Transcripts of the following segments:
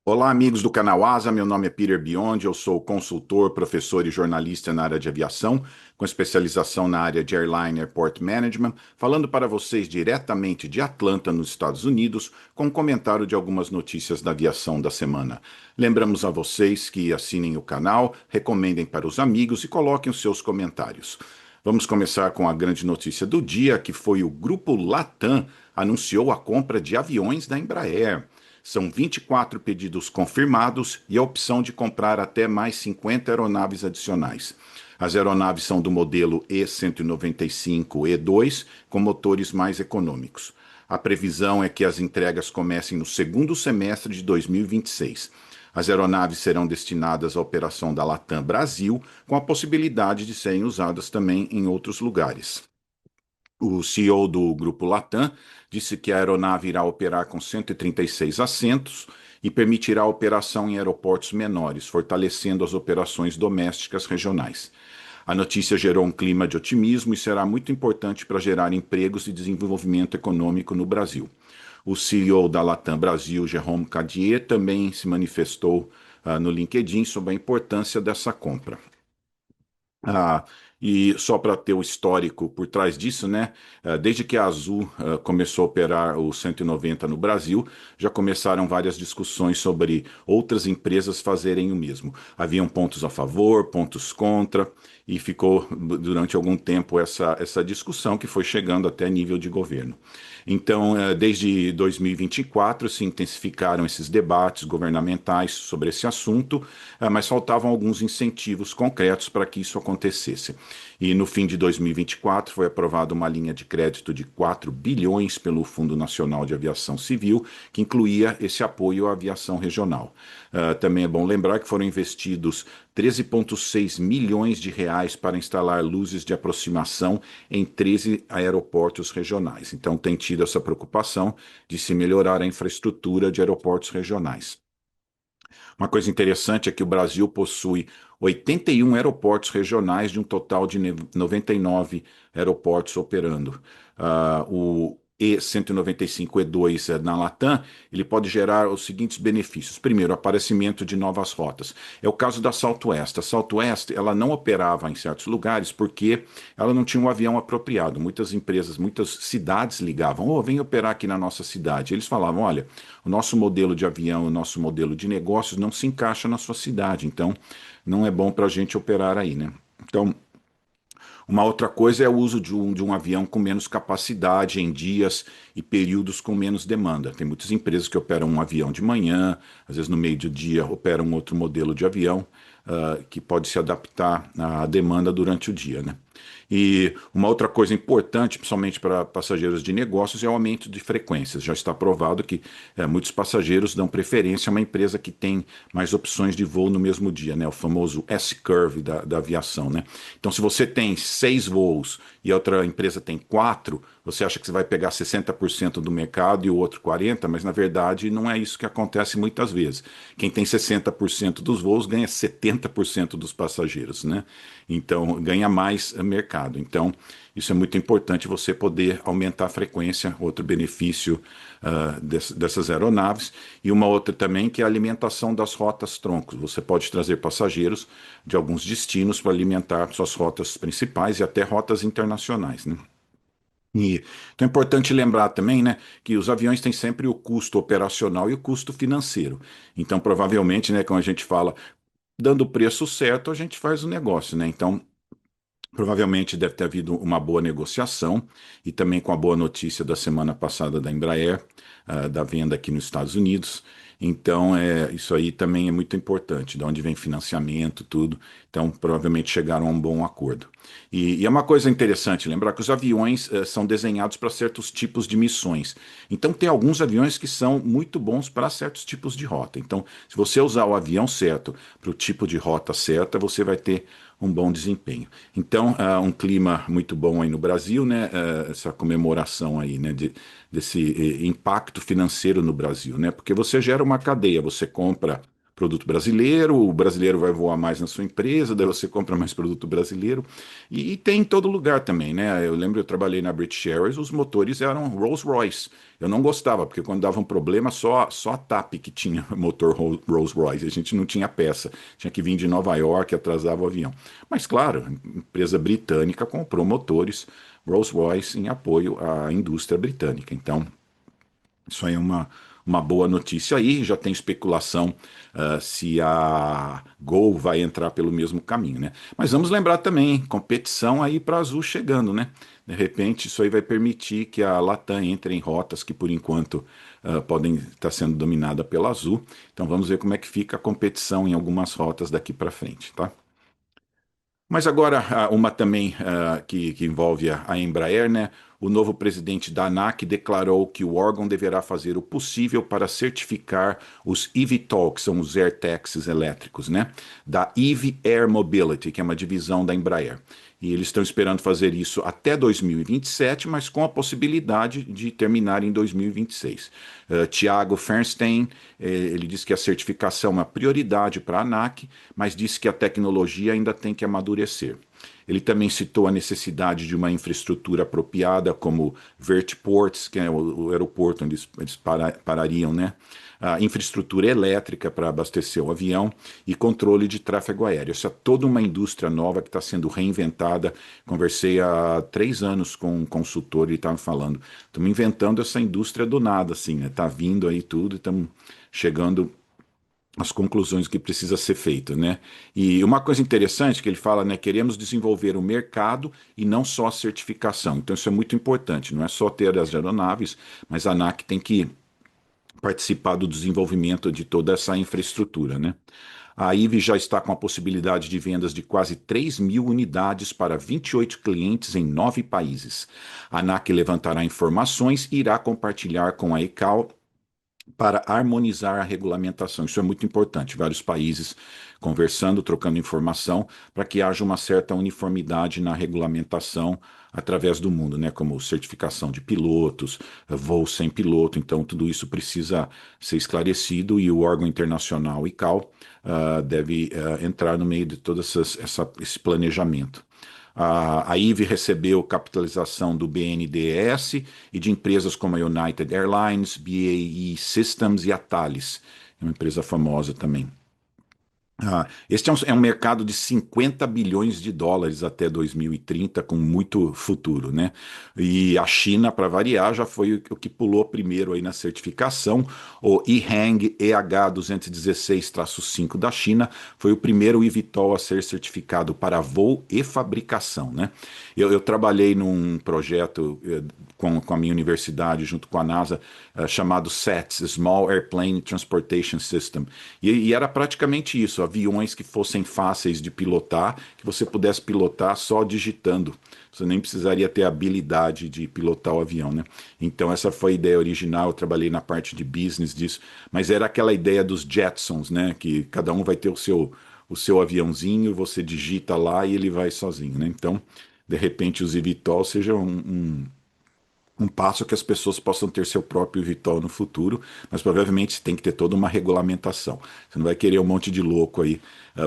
Olá, amigos do canal Asa. Meu nome é Peter Biondi. Eu sou consultor, professor e jornalista na área de aviação, com especialização na área de Airline Airport Management, falando para vocês diretamente de Atlanta, nos Estados Unidos, com um comentário de algumas notícias da aviação da semana. Lembramos a vocês que assinem o canal, recomendem para os amigos e coloquem os seus comentários. Vamos começar com a grande notícia do dia, que foi o Grupo Latam anunciou a compra de aviões da Embraer. São 24 pedidos confirmados e a opção de comprar até mais 50 aeronaves adicionais. As aeronaves são do modelo E195-E2, com motores mais econômicos. A previsão é que as entregas comecem no segundo semestre de 2026. As aeronaves serão destinadas à operação da Latam Brasil, com a possibilidade de serem usadas também em outros lugares. O CEO do Grupo Latam disse que a aeronave irá operar com 136 assentos e permitirá a operação em aeroportos menores, fortalecendo as operações domésticas regionais. A notícia gerou um clima de otimismo e será muito importante para gerar empregos e desenvolvimento econômico no Brasil. O CEO da Latam Brasil, Jérôme Cadier, também se manifestou no LinkedIn sobre a importância dessa compra. Ah, e só para ter o histórico por trás disso, né? Desde que a Azul começou a operar o 190 no Brasil, já começaram várias discussões sobre outras empresas fazerem o mesmo. Haviam pontos a favor, pontos contra, e ficou durante algum tempo essa discussão que foi chegando até nível de governo. Então, desde 2024 se intensificaram esses debates governamentais sobre esse assunto, mas faltavam alguns incentivos concretos para que isso acontecesse. E no fim de 2024 foi aprovada uma linha de crédito de 4 bilhões pelo Fundo Nacional de Aviação Civil, que incluía esse apoio à aviação regional. Também é bom lembrar que foram investidos 13,6 milhões de reais para instalar luzes de aproximação em 13 aeroportos regionais. Então tem tido essa preocupação de se melhorar a infraestrutura de aeroportos regionais. Uma coisa interessante é que o Brasil possui 81 aeroportos regionais de um total de 99 aeroportos operando. O E195-E2 na Latam, ele pode gerar os seguintes benefícios. Primeiro, aparecimento de novas rotas. É o caso da Southwest. A Southwest, ela não operava em certos lugares porque ela não tinha um avião apropriado. Muitas empresas, muitas cidades ligavam, vem operar aqui na nossa cidade. Eles falavam, olha, o nosso modelo de avião, o nosso modelo de negócios não se encaixa na sua cidade, então não é bom para a gente operar aí, né? Então, uma outra coisa é o uso de um avião com menos capacidade em dias e períodos com menos demanda. Tem muitas empresas que operam um avião de manhã, às vezes no meio do dia operam um outro modelo de avião, que pode se adaptar à demanda durante o dia, né? E uma outra coisa importante, principalmente para passageiros de negócios, é o aumento de frequências. Já está provado que muitos passageiros dão preferência a uma empresa que tem mais opções de voo no mesmo dia, né? O famoso S-curve da aviação, né? Então, se você tem 6 voos e a outra empresa tem 4, você acha que você vai pegar 60% do mercado e o outro 40%, mas na verdade não é isso que acontece muitas vezes. Quem tem 60% dos voos ganha 70% dos passageiros, né? Então, ganha mais mercado. Então, isso é muito importante você poder aumentar a frequência, outro benefício dessas aeronaves. E uma outra também que é a alimentação das rotas troncos. Você pode trazer passageiros de alguns destinos para alimentar suas rotas principais e até rotas internacionais, né? Então é importante lembrar também, né, que os aviões têm sempre o custo operacional e o custo financeiro. Então, provavelmente, né, quando a gente fala dando o preço certo, a gente faz o negócio, né? Então, provavelmente deve ter havido uma boa negociação e também com a boa notícia da semana passada da Embraer, da venda aqui nos Estados Unidos. Então, isso aí também é muito importante, de onde vem financiamento, tudo. Então, provavelmente chegaram a um bom acordo. E é uma coisa interessante lembrar que os aviões são desenhados para certos tipos de missões. Então, tem alguns aviões que são muito bons para certos tipos de rota. Então, se você usar o avião certo para o tipo de rota certa, você vai ter um bom desempenho. Então, um clima muito bom aí no Brasil, né? Essa comemoração aí, né? Desse impacto financeiro no Brasil, né? Porque você gera uma cadeia, você compra produto brasileiro, o brasileiro vai voar mais na sua empresa, daí você compra mais produto brasileiro. E tem em todo lugar também, né? Eu lembro, eu trabalhei na British Airways, os motores eram Rolls-Royce. Eu não gostava, porque quando dava um problema, só a TAP que tinha motor Rolls-Royce. A gente não tinha peça. Tinha que vir de Nova York, atrasava o avião. Mas, claro, a empresa britânica comprou motores Rolls-Royce em apoio à indústria britânica. Então, isso aí é uma boa notícia aí. Já tem especulação se a Gol vai entrar pelo mesmo caminho, né? Mas vamos lembrar também, hein, competição aí para a Azul chegando, né? De repente, isso aí vai permitir que a Latam entre em rotas que, por enquanto, podem estar sendo dominada pela Azul. Então, vamos ver como é que fica a competição em algumas rotas daqui para frente, tá? Mas agora, uma também que envolve a Embraer, né? O novo presidente da ANAC declarou que o órgão deverá fazer o possível para certificar os eVTOL, que são os air taxis elétricos, né? Da Eve Air Mobility, que é uma divisão da Embraer. E eles estão esperando fazer isso até 2027, mas com a possibilidade de terminar em 2026. Tiago Fernstein, ele disse que a certificação é uma prioridade para a ANAC, mas disse que a tecnologia ainda tem que amadurecer. Ele também citou a necessidade de uma infraestrutura apropriada, como vertiports, que é o aeroporto onde eles parariam, né? A infraestrutura elétrica para abastecer o avião e controle de tráfego aéreo. Essa é toda uma indústria nova que está sendo reinventada. Conversei há 3 anos com um consultor e estava falando, estamos inventando essa indústria do nada, assim, né? Está vindo aí tudo e estamos chegando as conclusões que precisa ser feito, né? E uma coisa interessante que ele fala, né? Queremos desenvolver o mercado e não só a certificação. Então isso é muito importante. Não é só ter as aeronaves, mas a ANAC tem que participar do desenvolvimento de toda essa infraestrutura, né? A IVE já está com a possibilidade de vendas de quase 3 mil unidades para 28 clientes em 9 países. A ANAC levantará informações e irá compartilhar com a ECAL para harmonizar a regulamentação. Isso é muito importante. Vários países conversando, trocando informação, para que haja uma certa uniformidade na regulamentação através do mundo, né? Como certificação de pilotos, voo sem piloto. Então, tudo isso precisa ser esclarecido e o órgão internacional ICAO deve entrar no meio de todo esse planejamento. A IVE recebeu capitalização do BNDES e de empresas como a United Airlines, BAE Systems e a Thales, é uma empresa famosa também. Este é um mercado de 50 bilhões de dólares até 2030, com muito futuro, né? E a China, para variar, já foi o que pulou primeiro aí na certificação. O EHang EH216-5 da China foi o primeiro eVTOL a ser certificado para voo e fabricação, né? Eu trabalhei num projeto com a minha universidade, junto com a NASA, chamado SATS, Small Airplane Transportation System. E era praticamente isso, aviões que fossem fáceis de pilotar, que você pudesse pilotar só digitando. Você nem precisaria ter habilidade de pilotar o avião, né? Então essa foi a ideia original, eu trabalhei na parte de business disso, mas era aquela ideia dos Jetsons, né? Que cada um vai ter o seu aviãozinho, você digita lá e ele vai sozinho, né? Então, de repente, os eVTOL sejam um passo que as pessoas possam ter seu próprio eVTOL no futuro, mas provavelmente tem que ter toda uma regulamentação. Você não vai querer um monte de louco aí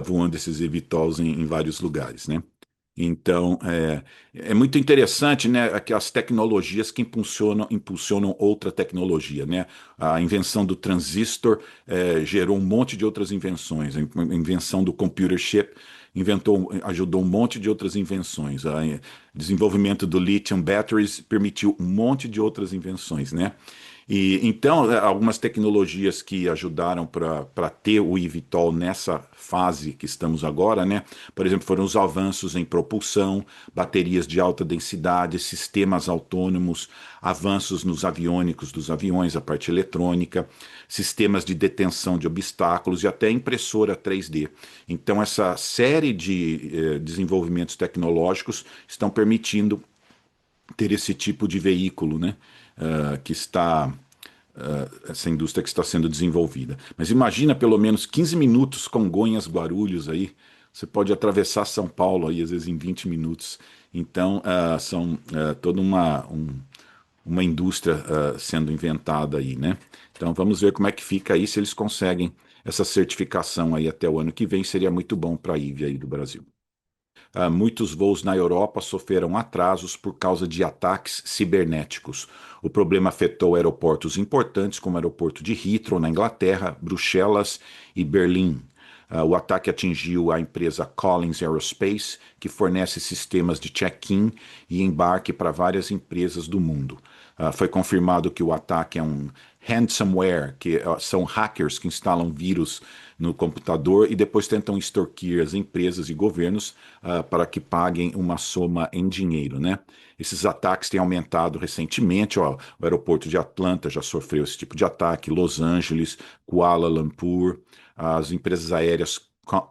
voando esses eVTOLs em vários lugares, né? Então, é muito interessante, né, as tecnologias que impulsionam outra tecnologia, né? A invenção do transistor gerou um monte de outras invenções. A invenção do computer chip ajudou um monte de outras invenções. O desenvolvimento do lithium batteries permitiu um monte de outras invenções, né? E então, algumas tecnologias que ajudaram para ter o eVTOL nessa fase que estamos agora, né? Por exemplo, foram os avanços em propulsão, baterias de alta densidade, sistemas autônomos, avanços nos aviônicos dos aviões, a parte eletrônica, sistemas de detenção de obstáculos e até impressora 3D. Então, essa série de desenvolvimentos tecnológicos estão permitindo ter esse tipo de veículo, né? Que está essa indústria que está sendo desenvolvida. Mas imagina pelo menos 15 minutos Congonhas, Guarulhos aí. Você pode atravessar São Paulo aí às vezes em 20 minutos. Então são todo uma indústria sendo inventada aí, né? Então vamos ver como é que fica aí, se eles conseguem essa certificação aí até o ano que vem, seria muito bom para a IVE aí do Brasil. Muitos voos na Europa sofreram atrasos por causa de ataques cibernéticos. O problema afetou aeroportos importantes, como o aeroporto de Heathrow, na Inglaterra, Bruxelas e Berlim. O ataque atingiu a empresa Collins Aerospace, que fornece sistemas de check-in e embarque para várias empresas do mundo. Foi confirmado que o ataque é um ransomware, que são hackers que instalam vírus no computador e depois tentam extorquir as empresas e governos para que paguem uma soma em dinheiro, né? Esses ataques têm aumentado recentemente. Ó, o aeroporto de Atlanta já sofreu esse tipo de ataque, Los Angeles, Kuala Lumpur, as empresas aéreas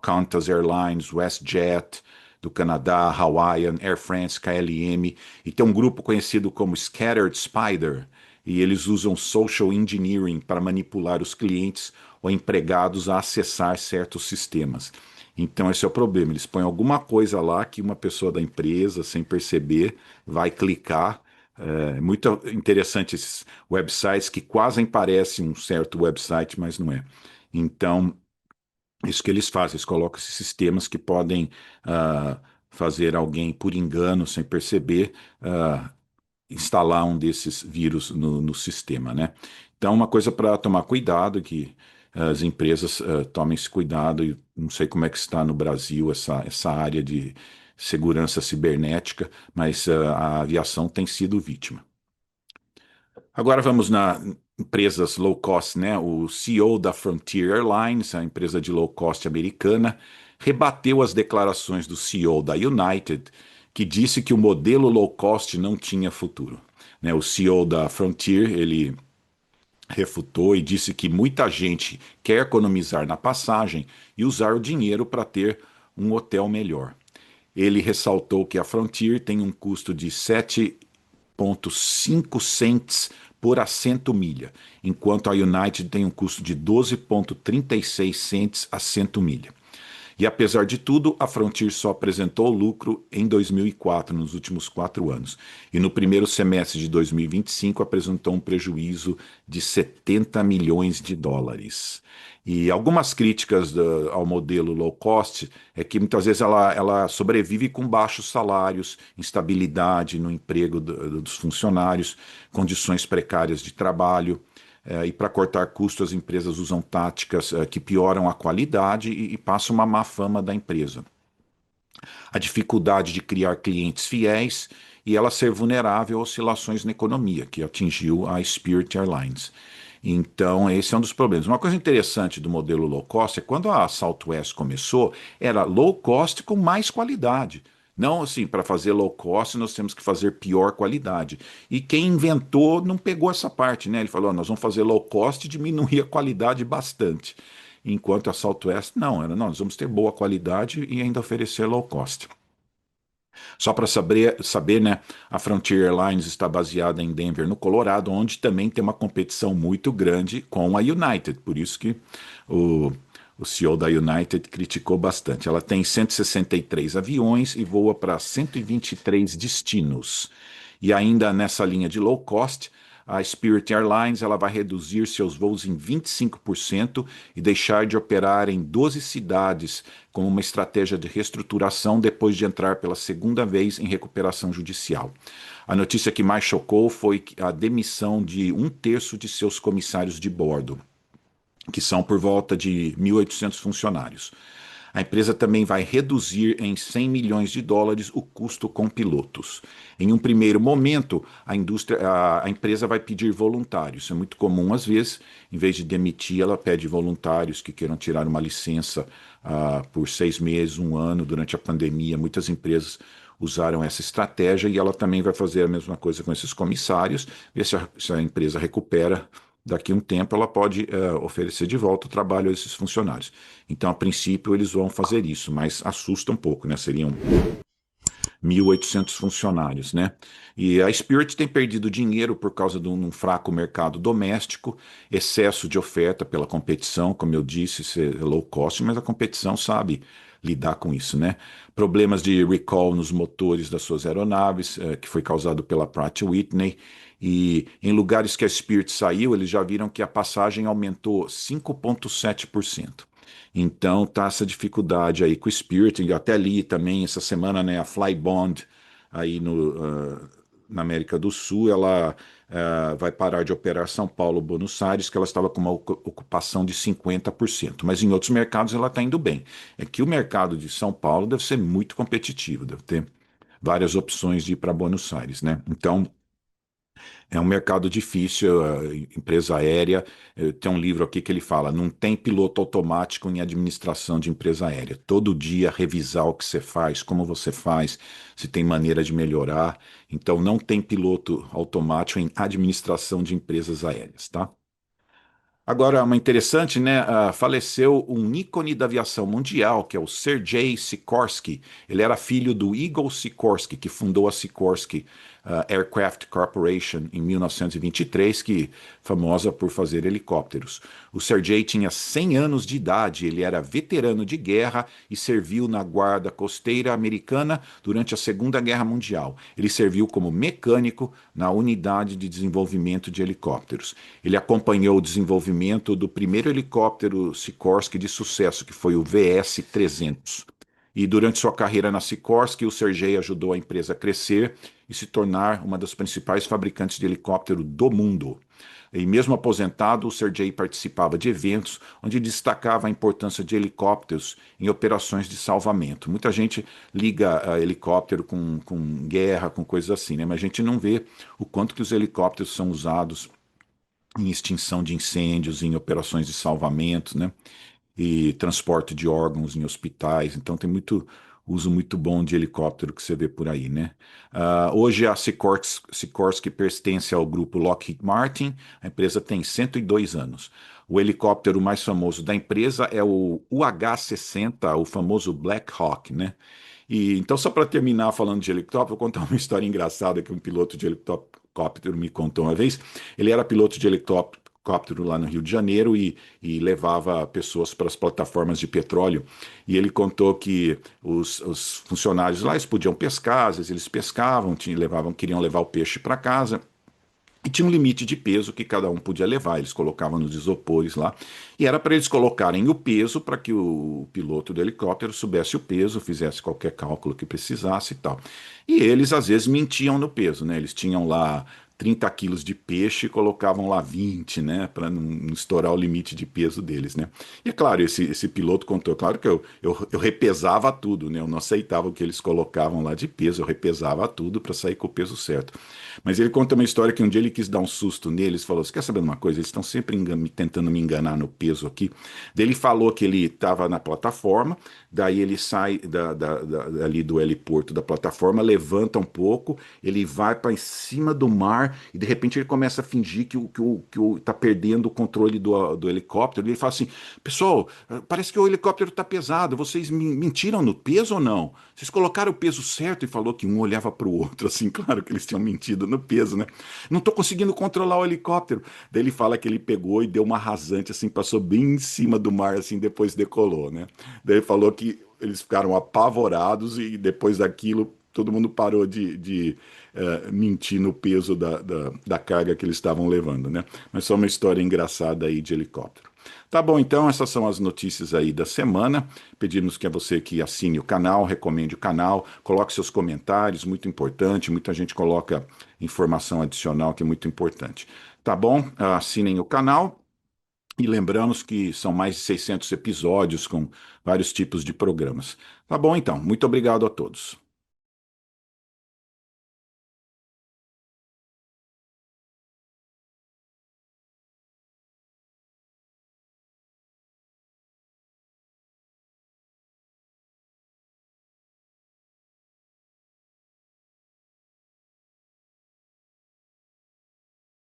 Qantas Airlines, WestJet, do Canadá, Hawaiian, Air France, KLM, e tem um grupo conhecido como Scattered Spider, e eles usam social engineering para manipular os clientes ou empregados a acessar certos sistemas. Então, esse é o problema. Eles põem alguma coisa lá que uma pessoa da empresa, sem perceber, vai clicar. É muito interessante esses websites que quase parecem um certo website, mas não é. Então, isso que eles fazem, eles colocam esses sistemas que podem fazer alguém, por engano, sem perceber, instalar um desses vírus no sistema, né? Então, uma coisa para tomar cuidado, que as empresas tomem esse cuidado, e não sei como é que está no Brasil essa área de segurança cibernética, mas a aviação tem sido vítima. Agora vamos na empresas low cost, né? O CEO da Frontier Airlines, a empresa de low cost americana, rebateu as declarações do CEO da United, que disse que o modelo low cost não tinha futuro. Né? O CEO da Frontier, ele refutou e disse que muita gente quer economizar na passagem e usar o dinheiro para ter um hotel melhor. Ele ressaltou que a Frontier tem um custo de 7,5 cents por assento milha, enquanto a United tem um custo de 12,36 cents assento milha. E apesar de tudo, a Frontier só apresentou lucro em 2004, nos últimos 4 anos. E no primeiro semestre de 2025 apresentou um prejuízo de 70 milhões de dólares. E algumas críticas ao modelo low cost é que muitas vezes ela sobrevive com baixos salários, instabilidade no emprego dos funcionários, condições precárias de trabalho. E para cortar custos, as empresas usam táticas que pioram a qualidade e passam uma má fama da empresa. A dificuldade de criar clientes fiéis e ela ser vulnerável a oscilações na economia, que atingiu a Spirit Airlines. Então, esse é um dos problemas. Uma coisa interessante do modelo low cost é quando a Southwest começou, era low cost com mais qualidade. Não assim, para fazer low cost nós temos que fazer pior qualidade. E quem inventou não pegou essa parte, né? Ele falou, nós vamos fazer low cost e diminuir a qualidade bastante. Enquanto a Southwest, não, era, não, nós vamos ter boa qualidade e ainda oferecer low cost. Só para saber, né, a Frontier Airlines está baseada em Denver, no Colorado, onde também tem uma competição muito grande com a United. Por isso que o, o CEO da United criticou bastante. Ela tem 163 aviões e voa para 123 destinos. E ainda nessa linha de low cost, a Spirit Airlines ela vai reduzir seus voos em 25% e deixar de operar em 12 cidades, como uma estratégia de reestruturação depois de entrar pela segunda vez em recuperação judicial. A notícia que mais chocou foi a demissão de um terço de seus comissários de bordo, que são por volta de 1.800 funcionários. A empresa também vai reduzir em 100 milhões de dólares o custo com pilotos. Em um primeiro momento, a empresa vai pedir voluntários. Isso é muito comum às vezes. Em vez de demitir, ela pede voluntários que queiram tirar uma licença por 6 meses, 1 ano, durante a pandemia. Muitas empresas usaram essa estratégia e ela também vai fazer a mesma coisa com esses comissários, ver se a empresa recupera. Daqui a um tempo ela pode oferecer de volta o trabalho a esses funcionários. Então, a princípio, eles vão fazer isso, mas assusta um pouco, né? Seriam 1.800 funcionários, né? E a Spirit tem perdido dinheiro por causa de um fraco mercado doméstico, excesso de oferta pela competição, como eu disse, ser low cost, mas a competição sabe lidar com isso, né? Problemas de recall nos motores das suas aeronaves, que foi causado pela Pratt Whitney. E em lugares que a Spirit saiu, eles já viram que a passagem aumentou 5,7%. Então tá essa dificuldade aí com o Spirit. E até ali também essa semana, né, a Flybond aí na América do Sul, ela vai parar de operar São Paulo, Buenos Aires, que ela estava com uma ocupação de 50%. Mas em outros mercados ela está indo bem. É que o mercado de São Paulo deve ser muito competitivo, deve ter várias opções de ir para Buenos Aires, né? Então é um mercado difícil, a empresa aérea. Tem um livro aqui que ele fala: não tem piloto automático em administração de empresa aérea. Todo dia revisar o que você faz, como você faz, se tem maneira de melhorar. Então, não tem piloto automático em administração de empresas aéreas, tá? Agora, uma interessante, né? Faleceu um ícone da aviação mundial, que é o Sergei Sikorsky. Ele era filho do Igor Sikorsky, que fundou a Sikorsky Aircraft Corporation em 1923, que famosa por fazer helicópteros. O Sergei tinha 100 anos de idade, ele era veterano de guerra e serviu na Guarda Costeira Americana durante a Segunda Guerra Mundial. Ele serviu como mecânico na Unidade de Desenvolvimento de Helicópteros. Ele acompanhou o desenvolvimento do primeiro helicóptero Sikorsky de sucesso, que foi o VS-300. E durante sua carreira na Sikorsky, o Sergei ajudou a empresa a crescer e se tornar uma das principais fabricantes de helicóptero do mundo. E mesmo aposentado, o Sergei participava de eventos onde destacava a importância de helicópteros em operações de salvamento. Muita gente liga helicóptero com guerra, com coisas assim, né? Mas a gente não vê o quanto que os helicópteros são usados em extinção de incêndios, em operações de salvamento, né? E transporte de órgãos em hospitais. Então tem muito uso muito bom de helicóptero que você vê por aí, né? Hoje a Sikorsky pertence ao grupo Lockheed Martin. A empresa tem 102 anos. O helicóptero mais famoso da empresa é o UH-60, o famoso Black Hawk, né? E então, só para terminar falando de helicóptero, vou contar uma história engraçada que um piloto de helicóptero me contou uma vez. Ele era piloto de helicóptero lá no Rio de Janeiro e levava pessoas para as plataformas de petróleo. E ele contou que os funcionários lá eles podiam pescar, às vezes eles pescavam, queriam levar o peixe para casa. E tinha um limite de peso que cada um podia levar, eles colocavam nos isopores lá. E era para eles colocarem o peso para que o piloto do helicóptero soubesse o peso, fizesse qualquer cálculo que precisasse e tal. E eles às vezes mentiam no peso, né? Eles tinham lá 30 quilos de peixe e colocavam lá 20, né? Para não estourar o limite de peso deles, né? E é claro, esse piloto contou, claro que eu repesava tudo, né? Eu não aceitava o que eles colocavam lá de peso, eu repesava tudo para sair com o peso certo. Mas ele conta uma história que um dia ele quis dar um susto neles, falou: Você quer saber de uma coisa? Eles estão sempre tentando me enganar no peso aqui. Daí ele falou que ele estava na plataforma, daí ele sai ali do heliporto da plataforma, levanta um pouco, ele vai para em cima do mar e de repente ele começa a fingir que tá perdendo o controle do helicóptero. E ele fala assim: Pessoal, parece que o helicóptero está pesado, vocês mentiram no peso ou não? Vocês colocaram o peso certo? E falou que um olhava para o outro, assim, claro que eles tinham mentido no peso, né? Não estou conseguindo controlar o helicóptero. Daí ele fala que ele pegou e deu uma rasante, assim, passou bem em cima do mar, assim, depois decolou, né? Daí ele falou que eles ficaram apavorados e depois daquilo todo mundo parou de mentir no peso da carga que eles estavam levando, né? Mas só uma história engraçada aí de helicóptero. Tá bom, então essas são as notícias aí da semana. Pedimos que você que assine o canal, recomende o canal, coloque seus comentários, muito importante. Muita gente coloca informação adicional que é muito importante. Tá bom? Assinem o canal e lembramos que são mais de 600 episódios com vários tipos de programas. Tá bom, então. Muito obrigado a todos.